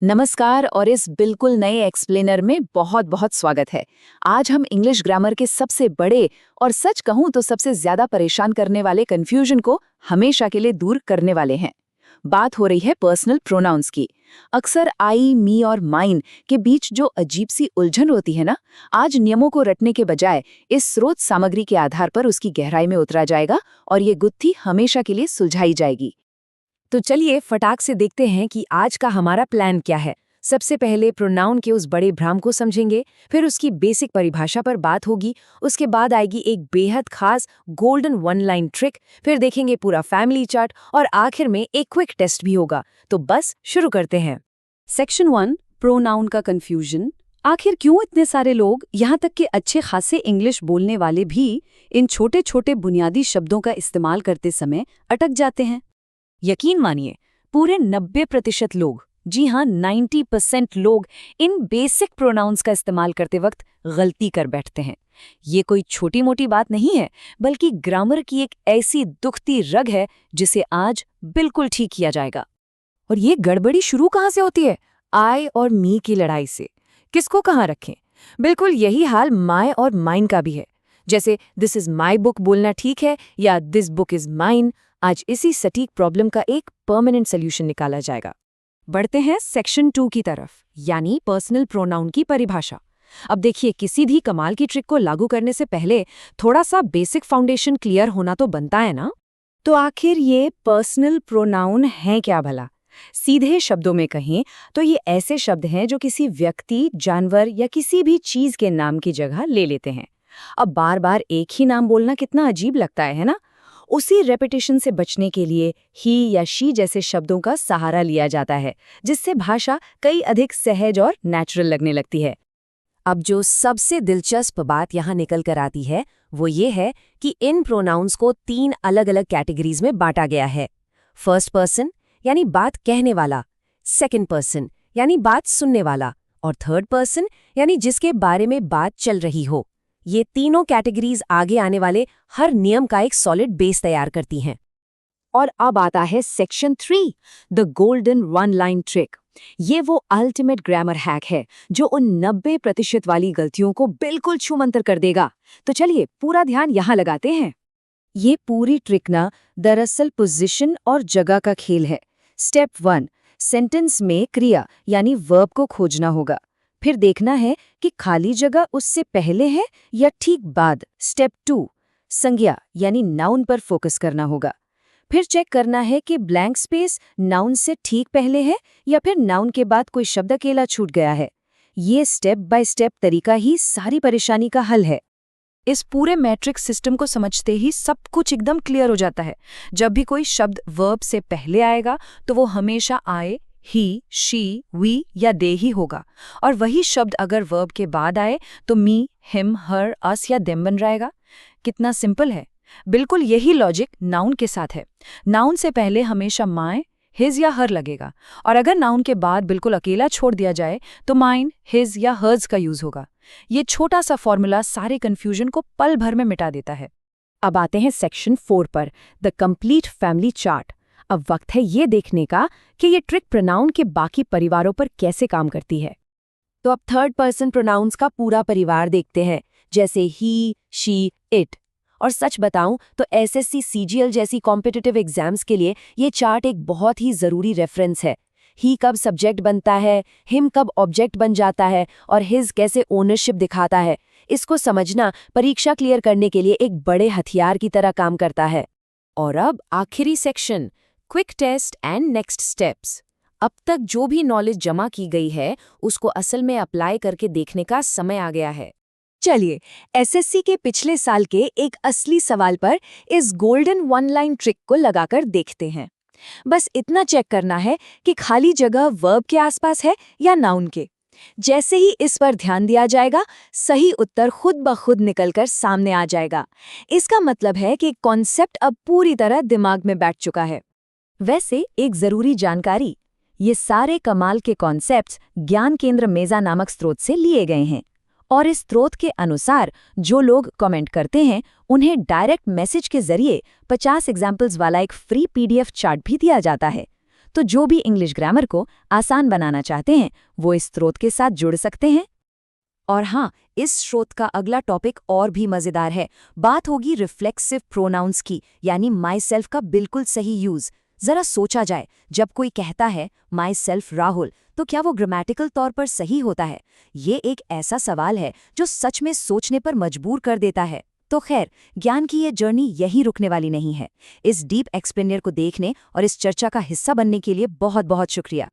नमस्कार और इस बिल्कुल नए एक्सप्लेनर में बहुत बहुत स्वागत है। आज हम इंग्लिश ग्रामर के सबसे बड़े और सच कहूं तो सबसे ज्यादा परेशान करने वाले कंफ्यूजन को हमेशा के लिए दूर करने वाले हैं। बात हो रही है पर्सनल प्रोनाउंस की। अक्सर आई, मी और माइन के बीच जो अजीब सी उलझन होती है ना, आज नियमों को रटने के बजाय इस स्रोत सामग्री के आधार पर उसकी गहराई में उतरा जाएगा और ये गुत्थी हमेशा के लिए सुलझाई जाएगी। तो चलिए फटाक से देखते हैं कि आज का हमारा प्लान क्या है। सबसे पहले प्रोनाउन के उस बड़े भ्रम को समझेंगे, फिर उसकी बेसिक परिभाषा पर बात होगी, उसके बाद आएगी एक बेहद खास गोल्डन वन लाइन ट्रिक, फिर देखेंगे पूरा फैमिली चार्ट और आखिर में एक क्विक टेस्ट भी होगा। तो बस शुरू करते हैं। सेक्शन 1 प्रोनाउन का कंफ्यूजन। आखिर क्यों इतने सारे लोग, यहाँ तक कि अच्छे खासे इंग्लिश बोलने वाले भी, इन छोटे छोटे बुनियादी शब्दों का इस्तेमाल करते समय अटक जाते हैं? यकीन मानिए, पूरे 90% लोग, जी हाँ 90% लोग इन बेसिक प्रोनाउंस का इस्तेमाल करते वक्त गलती कर बैठते हैं। ये कोई छोटी मोटी बात नहीं है, बल्कि ग्रामर की एक ऐसी दुखती रग है जिसे आज बिल्कुल ठीक किया जाएगा। और ये गड़बड़ी शुरू कहाँ से होती है? आई और मी की लड़ाई से। किसको कहाँ रखें? बिल्कुल यही हाल माय और माइन का भी है। जैसे दिस इज माई बुक बोलना ठीक है या दिस बुक इज माइन। आज इसी सटीक प्रॉब्लम का एक परमानेंट सोल्यूशन निकाला जाएगा। बढ़ते हैं सेक्शन 2 की तरफ, यानी पर्सनल प्रोनाउन की परिभाषा। अब देखिए, किसी भी कमाल की ट्रिक को लागू करने से पहले थोड़ा सा बेसिक फाउंडेशन क्लियर होना तो बनता है ना। तो आखिर ये पर्सनल प्रोनाउन है क्या भला? सीधे शब्दों में कहें तो ये ऐसे शब्द हैं जो किसी व्यक्ति, जानवर या किसी भी चीज के नाम की जगह ले लेते हैं। अब बार बार एक ही नाम बोलना कितना अजीब लगता है ना? उसी रेपिटेशन से बचने के लिए ही या शी जैसे शब्दों का सहारा लिया जाता है, जिससे भाषा कई अधिक सहज और नेचुरल लगने लगती है। अब जो सबसे दिलचस्प बात यहाँ निकल कर आती है वो ये है कि इन प्रोनाउंस को 3 अलग अलग कैटेगरीज में बांटा गया है। फर्स्ट पर्सन यानी बात कहने वाला, सेकंड पर्सन यानी बात सुनने वाला, और थर्ड पर्सन यानी जिसके बारे में बात चल रही हो। ये तीनों कैटेगरीज आगे आने वाले हर नियम का एक सॉलिड बेस तैयार करती हैं। और अब आता है section 3, the golden one line trick. ये वो अल्टीमेट ग्रामर हैक है जो उन 90% वाली गलतियों को बिल्कुल छूमंतर कर देगा। तो चलिए पूरा ध्यान यहाँ लगाते हैं। ये पूरी ट्रिक ना दरअसल पोजीशन और जगह का खेल है। स्टेप 1, सेंटेंस में क्रिया यानी वर्ब को खोजना होगा। फिर देखना है कि खाली जगह उससे पहले है या ठीक बाद। स्टेप 2, संज्ञा यानी नाउन पर फोकस करना होगा। फिर चेक करना है कि ब्लैंक स्पेस नाउन से ठीक पहले है या फिर नाउन के बाद कोई शब्द अकेला छूट गया है। ये स्टेप बाय स्टेप तरीका ही सारी परेशानी का हल है। इस पूरे मैट्रिक्स सिस्टम को समझते ही सब कुछ एकदम क्लियर हो जाता है। जब भी कोई शब्द वर्ब से पहले आएगा तो वो हमेशा आए, ही, शी, वी या दे ही होगा, और वही शब्द अगर वर्ब के बाद आए तो मी, हिम, हर, अस या देम बन जाएगा। कितना सिंपल है। बिल्कुल यही लॉजिक नाउन के साथ है। नाउन से पहले हमेशा माय, हिज या हर लगेगा, और अगर नाउन के बाद बिल्कुल अकेला छोड़ दिया जाए तो माइन, हिज या हर्ज का यूज होगा। ये छोटा सा फॉर्मूला सारे कंफ्यूजन को पल भर में मिटा देता है। अब आते हैं सेक्शन 4 पर, द कंप्लीट फैमिली चार्ट। अब वक्त है ये देखने का कि ये ट्रिक प्रोनाउन के बाकी परिवारों पर कैसे काम करती है। तो अब थर्ड पर्सन प्रोनाउंस का पूरा परिवार देखते हैं, जैसे ही, शी, इट। और सच बताऊं तो एसएससी सीजीएल जैसी कॉम्पिटिटिव एग्जाम्स के लिए ये चार्ट एक बहुत ही जरूरी रेफरेंस है। ही कब सब्जेक्ट बनता है, हिम कब ऑब्जेक्ट बन जाता है, और हिज कैसे ओनरशिप दिखाता है, इसको समझना परीक्षा क्लियर करने के लिए एक बड़े हथियार की तरह काम करता है। और अब आखिरी section, quick test and next steps. अब तक जो भी नॉलेज जमा की गई है उसको असल में अप्लाई करके देखने का समय आ गया है। चलिए एसएससी के पिछले साल के एक असली सवाल पर इस गोल्डन वन लाइन ट्रिक को लगाकर देखते हैं। बस इतना चेक करना है कि खाली जगह वर्ब के आसपास है या नाउन के। जैसे ही इस पर ध्यान दिया जाएगा, सही उत्तर खुद ब खुद निकलकर सामने आ जाएगा। इसका मतलब है कि कॉन्सेप्ट अब पूरी तरह दिमाग में बैठ चुका है। वैसे एक जरूरी जानकारी, ये सारे कमाल के कॉन्सेप्ट्स ज्ञान केंद्र मेजा नामक स्रोत से लिए गए हैं, और इस स्रोत के अनुसार जो लोग कमेंट करते हैं उन्हें डायरेक्ट मैसेज के जरिए 50 एग्जाम्पल्स वाला एक फ्री पीडीएफ चार्ट भी दिया जाता है। तो जो भी इंग्लिश ग्रामर को आसान बनाना चाहते हैं वो इस स्रोत के साथ जुड़ सकते हैं। और हाँ, इस स्रोत का अगला टॉपिक और भी मजेदार है। बात होगी रिफ्लेक्सिव प्रोनाउंस की, यानी माई सेल्फ का बिल्कुल सही यूज। जरा सोचा जाए, जब कोई कहता है माई सेल्फ राहुल, तो क्या वो ग्रामेटिकल तौर पर सही होता है? ये एक ऐसा सवाल है जो सच में सोचने पर मजबूर कर देता है। तो खैर, ज्ञान की ये जर्नी यहीं रुकने वाली नहीं है। इस डीप एक्सप्लेनर को देखने और इस चर्चा का हिस्सा बनने के लिए बहुत बहुत शुक्रिया।